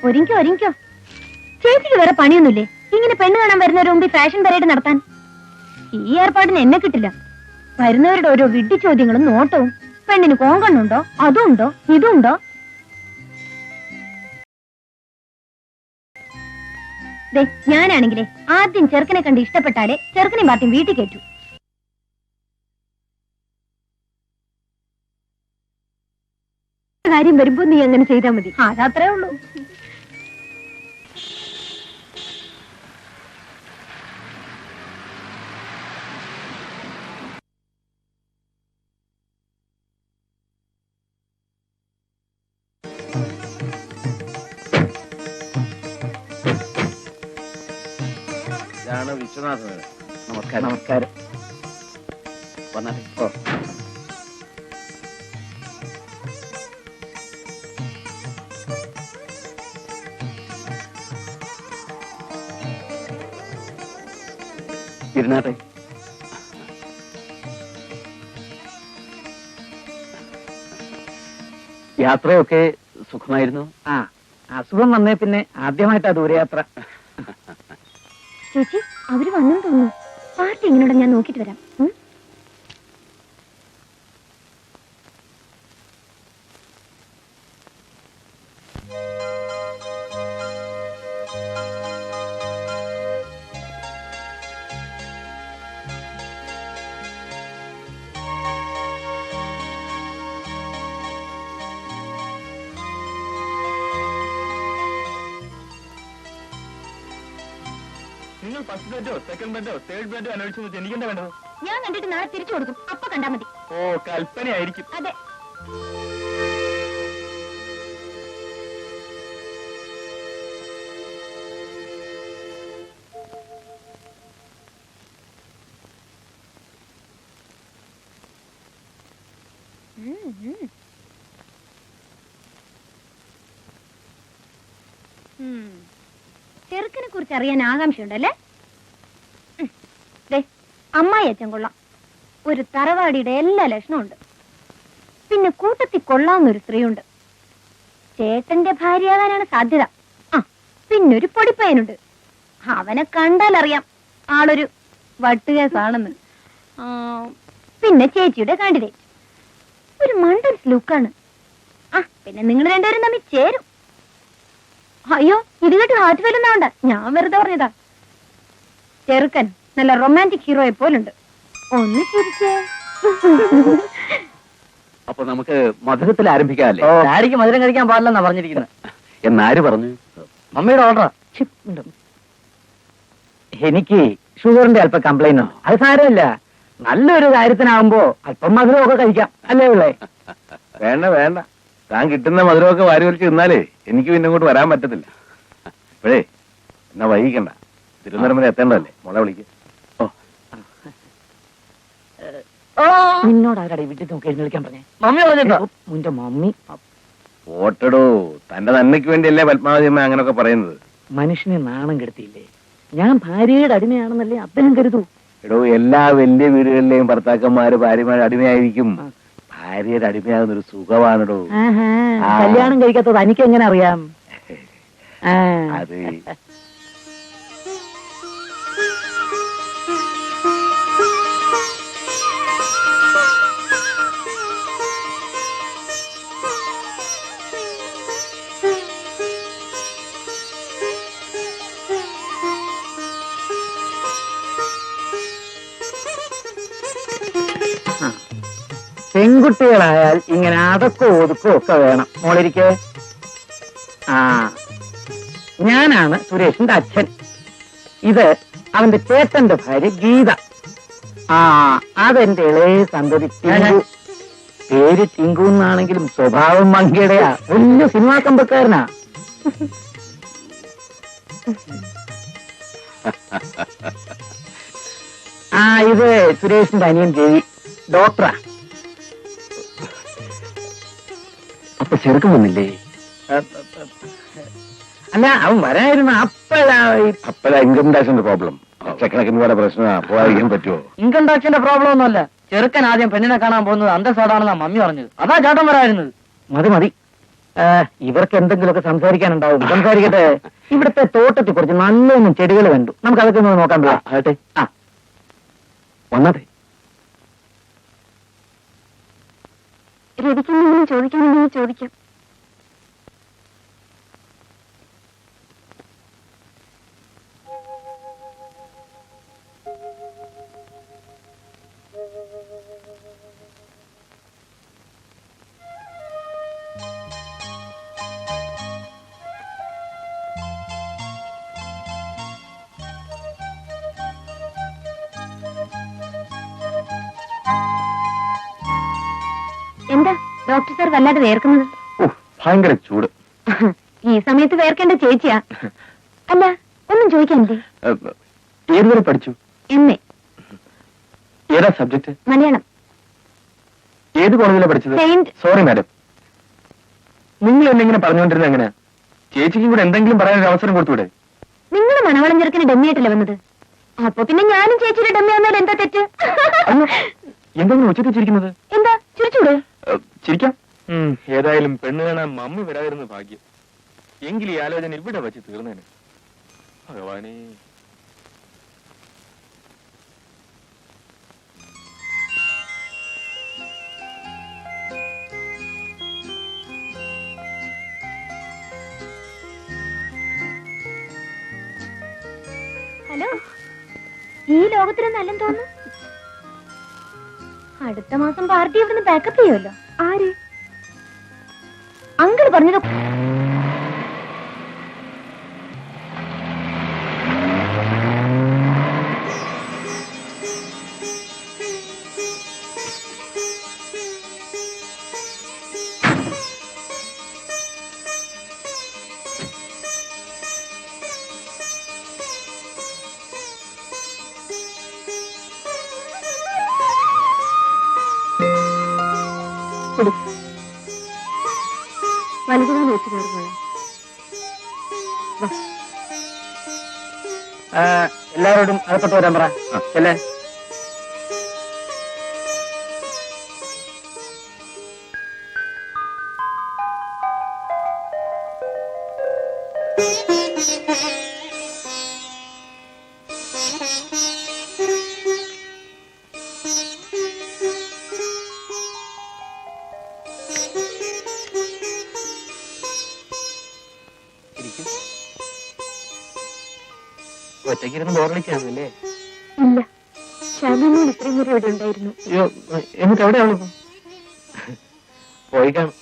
ഒരുങ്ങിക്കോ ഒരുങ്ങിക്കോ. ചേച്ചിക്ക് വേറെ പണിയൊന്നുമില്ലേ? ഇങ്ങനെ പെണ്ണ് കാണാൻ വരുന്നവരുടെ മുമ്പിൽ ഫാഷൻ പരേഡ് നടത്താൻ. ഈ ഏർപ്പാടിന് എന്നെ കിട്ടില്ല. വരുന്നവരുടെ ഓരോ വിഡ്ഢി ചോദ്യങ്ങളും നോട്ടവും. പെണ്ണിന് കോങ്കണ്ണുണ്ടോ, അതുണ്ടോ, ഇതുണ്ടോ? ഞാനാണെങ്കിലേ ആദ്യം ചെറുക്കനെ കണ്ട് ഇഷ്ടപ്പെട്ടാലേ ചെറുക്കനെയും പാർട്ടിയും വീട്ടിൽ കയറ്റു. കാര്യം വരുമ്പോ നീ അങ്ങനെ ചെയ്താൽ മതി. അതത്രേ ഉള്ളൂ. വിശ്വനാഥൻ, നമസ്കാരം. നമസ്കാരം. വന്നാട്ടെ. ഇരുന്നാട്ടെ. യാത്രയൊക്കെ സുഖമായിരുന്നു? അസുഖം വന്നേ പിന്നെ ആദ്യമായിട്ടാ ദൂരയാത്ര. ചേച്ചി, അവര് വന്നു തോന്നുന്നു. പാർട്ടി എങ്ങനെയുണ്ട് ഞാൻ നോക്കിട്ട് വരാം. നിങ്ങൾ ഫസ്റ്റ് ബെഡോ സെക്കൻഡ് ബെഡോ തേർഡ് ബെഡോ അന്വേഷിച്ചു എനിക്കെന്താ വേണ്ടത്? ഞാൻ കണ്ടിട്ട് നാളെ തിരിച്ചു കൊടുക്കും. അപ്പൊ കണ്ടാ മതി. ഓ, കൽപ്പനയായിരിക്കും. അതെ. ചെറുക്കനെ കുറിച്ച് അറിയാൻ ആകാംക്ഷയുണ്ടല്ലേ? അമ്മായി അച്ഛൻ കൊള്ളാം. ഒരു തറവാടിയുടെ എല്ലാ ലക്ഷണവും ഉണ്ട്. പിന്നെ കൂട്ടത്തിൽ കൊള്ളാവുന്നൊരു സ്ത്രീയുണ്ട്. ചേട്ടന്റെ ഭാര്യയാകാനാണ് സാധ്യത. പിന്നൊരു പൊടിപ്പയനുണ്ട്. അവനെ കണ്ടാലറിയാം ആളൊരു വട്ടുകേസാണെന്ന്. പിന്നെ ചേച്ചിയുടെ കാൻഡിഡേറ്റ് ഒരു മണ്ടൻസ് ലുക്കാണ്. പിന്നെ നിങ്ങൾ രണ്ടുപേരും തമ്മിൽ ചേരും. അയ്യോ, ഇത് കേട്ട് ഹാർട്ട് ഫെയിലൊന്നും ആവണ്ട, ഞാൻ വെറുതെ പറഞ്ഞതാ. ചെറുക്കൻ നല്ല റൊമാൻറ്റിക് ഹീറോയെ പോലുണ്ട്. ഒന്ന് ചിരിച്ചേ. അപ്പൊ നമുക്ക് മധുരത്തിൽ ആരംഭിക്കാല്ലേ? ഡാഡിക്ക് മധുരം കഴിക്കാൻ പാടില്ലെന്നാ പറഞ്ഞിരിക്കുന്നത്. എന്നാര് പറഞ്ഞു? മമ്മിയുടെ ഓർഡറാ. എനിക്ക് ഷുഗറിന്റെ അല്പം കംപ്ലൈന്റോ? അത് സാരമില്ല, നല്ലൊരു കാര്യത്തിനാവുമ്പോ അല്പം മധുരമൊക്കെ കഴിക്കാം, അല്ലേ ഉള്ളേ? വേണ്ട വേണ്ട, താൻ കിട്ടുന്ന മധുരമൊക്കെ വാരി വലിച്ച് തിന്നാലേ എനിക്ക് പിന്നെ ഇങ്ങോട്ട് വരാൻ പറ്റത്തില്ല. ഇപ്പോഴേ എന്നാ വൈകിക്കണ്ട, തിരുവനന്തപുരം വരെ എത്തേണ്ടതല്ലേ. മോളെ വിളിക്ക്. നിന്നോട് ആരാടെ വീട്ടിൽ നോക്കി എഴുന്നേൽക്കാൻ പറഞ്ഞേ? മമ്മി പറഞ്ഞിട്ടോ? മുന്റെ മമ്മി ഓട്ടടോ, തന്റെ നന്മയ്ക്ക് വേണ്ടിയല്ലേ പത്മാവതി അമ്മ അങ്ങനൊക്കെ പറയുന്നത്. മനുഷ്യനെ നാണം കെടുത്തിയില്ലേ? ഞാൻ ഭാര്യയുടെ അടിമയാണെന്നല്ലേ അദ്ദേഹം കരുതൂ. എടോ, എല്ലാ വലിയ വീടുകളിലെയും ഭർത്താക്കന്മാര് ഭാര്യമാരുടെ അടിമയായിരിക്കും. ഭാര്യയുടെ അടിമയാകുന്നൊരു സുഖമാണോ? കല്യാണം കഴിക്കാത്തത് എനിക്ക് എങ്ങനെ അറിയാം? അത് പെൺകുട്ടികളായാൽ ഇങ്ങനെ അടക്കോ ഒതുക്കോ ഒക്കെ വേണം. മോളിരിക്കെ. ഞാനാണ് സുരേഷിന്റെ അച്ഛൻ. ഇത് അവന്റെ ചേട്ടന്റെ ഭാര്യ ഗീത. അതെന്റെ ഇളയ സന്തതി ടിങ്കു. പേര് ടിങ്കു എന്നാണെങ്കിലും സ്വഭാവം മങ്കിയുടെയാ. വലിയ സിനിമാ കമ്പക്കാരനാ. ഇത് സുരേഷിന്റെ അനിയൻ രവി, ഡോക്ടറാ. അപ്പൊ ചെറുക്കം വന്നില്ലേ? അല്ല, അവൻ വരായിരുന്നു. അപ്പഴാ ഇൻകം ടാക്സിന്റെ പ്രോബ്ലം. ലക്ഷക്കണക്കിന് പോലെ പ്രശ്നം പോകാതിരിക്കാൻ പറ്റുമോ? ഇൻകം ടാക്സിന്റെ പ്രോബ്ലം ഒന്നുമല്ല. ചെറുക്കൻ ആദ്യം പെണ്ണിനെ കാണാൻ പോകുന്നത് അന്തസ്സാടാണെന്നാ മമ്മി പറഞ്ഞത്. അതാ ചേട്ടൻ വരായിരുന്നത്. മതി മതി, ഇവർക്ക് എന്തെങ്കിലുമൊക്കെ സംസാരിക്കാനുണ്ടാവും. സംസാരിക്കട്ടെ. ഇവിടുത്തെ തോട്ടത്തിൽ കുറച്ച് നല്ലൊന്നും ചെടികൾ കണ്ടു. നമുക്ക് അതൊക്കെ ഒന്ന് നോക്കാൻ പോവാം. ആട്ടെ വന്നാട്ടെ. രവിക്കെന്തെങ്കിലും ചോദിക്കണമെങ്കിൽ ചോദിക്കാം. എന്താ ഡോക്ടർ സാർ വല്ലാതെ വേർക്കുന്നത്? ഭയങ്കര ചൂട്. ഈ സമയത്ത് വേർക്കേണ്ട ചേച്ചിയാ. അല്ല, ഒന്നും ചോദിക്കാനില്ലേ? ഏതുവരെ പഠിച്ചു? എന്നെ ഏതാ സബ്ജക്ട്? മലയാളം. ഏത് കോളേജിലാണ് പഠിച്ചത്? സെയിന്റ്. സോറി മാഡം, നിങ്ങൾ എന്നെങ്ങനെ പറഞ്ഞുകൊണ്ടിരുന്നത് എങ്ങനെയാ? ചേച്ചിക്കും കൂടെ എന്തെങ്കിലും പറയാനൊരു അവസരം കൊടുത്തൂടെ? നിങ്ങൾ മണവളം ചെറുക്കിന് ഡമ്മിയായിട്ടല്ലേ വന്നത്? അപ്പൊ പിന്നെ ഞാനും ചേച്ചിയുടെ ഡമ്മി വന്നാൽ എന്താ തെറ്റ്? എന്തെങ്കിലും ഉച്ചത്തിച്ചിരിക്കുന്നത്? എന്താ ചിരിച്ചൂടെ? ചിരിക്കാം. ഏതായാലും പെണ്ണ് കാണാൻ മമ്മി വരാതിരുന്ന ഭാഗ്യം. എങ്കിൽ ഈ ആലോചന ഇവിടെ വെച്ച് തീർന്നേനെ. ഭഗവാനേ. ഹലോ, ഈ ലോകത്തിലൊന്നും അല്ലെന്ന് തോന്നുന്നു. അടുത്ത മാസം പാർട്ടി ഇവിടുന്ന് ബാക്കപ്പ് ചെയ്യുമല്ലോ. ആര്? അങ്കിൾ പറഞ്ഞത്. വലുതുകാലം വെച്ച് കയറുമ്പോഴേ എല്ലാവരോടും അകത്തോട്ട് വരാൻ പറ. അല്ലേ? ഒറ്റയ്ക്കിരുന്ന് ബോറടിക്കാണല്ലേ? ഇല്ല, ശ്യാമോൻ ഇത്രയും നേരം ഇവിടെ ഉണ്ടായിരുന്നു. അയ്യോ, എന്നിട്ട് എവിടെയാണോ പോയി കാണും.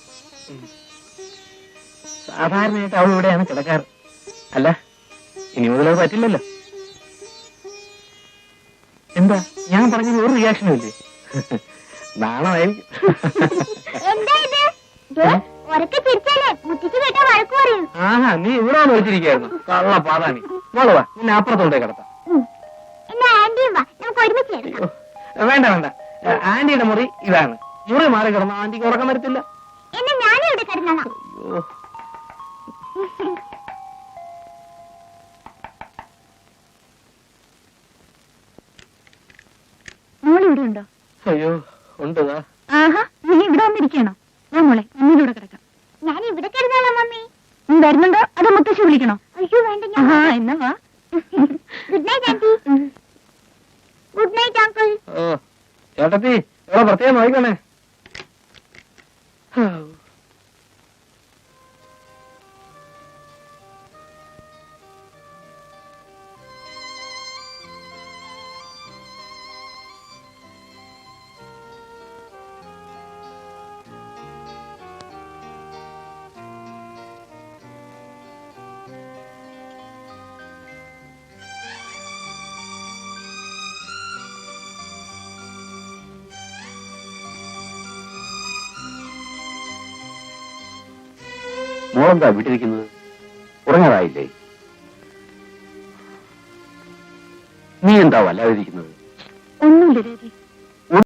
സാധാരണയായിട്ട് അവൾ ഇവിടെയാണ് കിടക്കാറ്. അല്ല, ഇനി മുതലത് പറ്റില്ലല്ലോ. എന്താ ഞാൻ പറഞ്ഞത് ഒരു റിയാക്ഷനും ഇല്ലേ? നാണമായിരിക്കും. ആഹാ, നീ ഇവിടെ വന്ന് വിളിച്ചിരിക്കായിരുന്നു. കള്ള പാതാണി. മോളുവാ, നിന്നെ അപ്പുറത്തോണ്ടേ കിടത്താം. വേണ്ട വേണ്ട, ആന്റിയുടെ മുറി ഇതാണ്. മുറി മാറി കിടന്ന ആന്റിക്ക് ഉറക്കം വരത്തില്ല. അയ്യോ, മോളിവിടെ ഉണ്ടോ? അയ്യോ ഉണ്ടതാ. ആഹാ, നീ ഇവിടെ വന്നിരിക്കണോ? ആ മോളെ, മമ്മിയുടെ കിടക്കാം. ഞാൻ ഇവിടെ കിടന്നാലോ മമ്മി? വരുന്നുണ്ടോ അതോ മുത്തശ്ശി വിളിക്കണോ? അയ്യോ വേണ്ട. എന്നാ വാ. Good night aunty. Good night uncle. ഓ ചേട്ടത്തി, ഇവിടെ പ്രത്യേകം നോക്കണേ. മോളെന്താ വീട്ടിരിക്കുന്നത്? ഉറങ്ങാറായില്ലേ? നീ എന്താ വല്ലാതിരിക്കുന്നത്? ഒന്നുമില്ല രവി.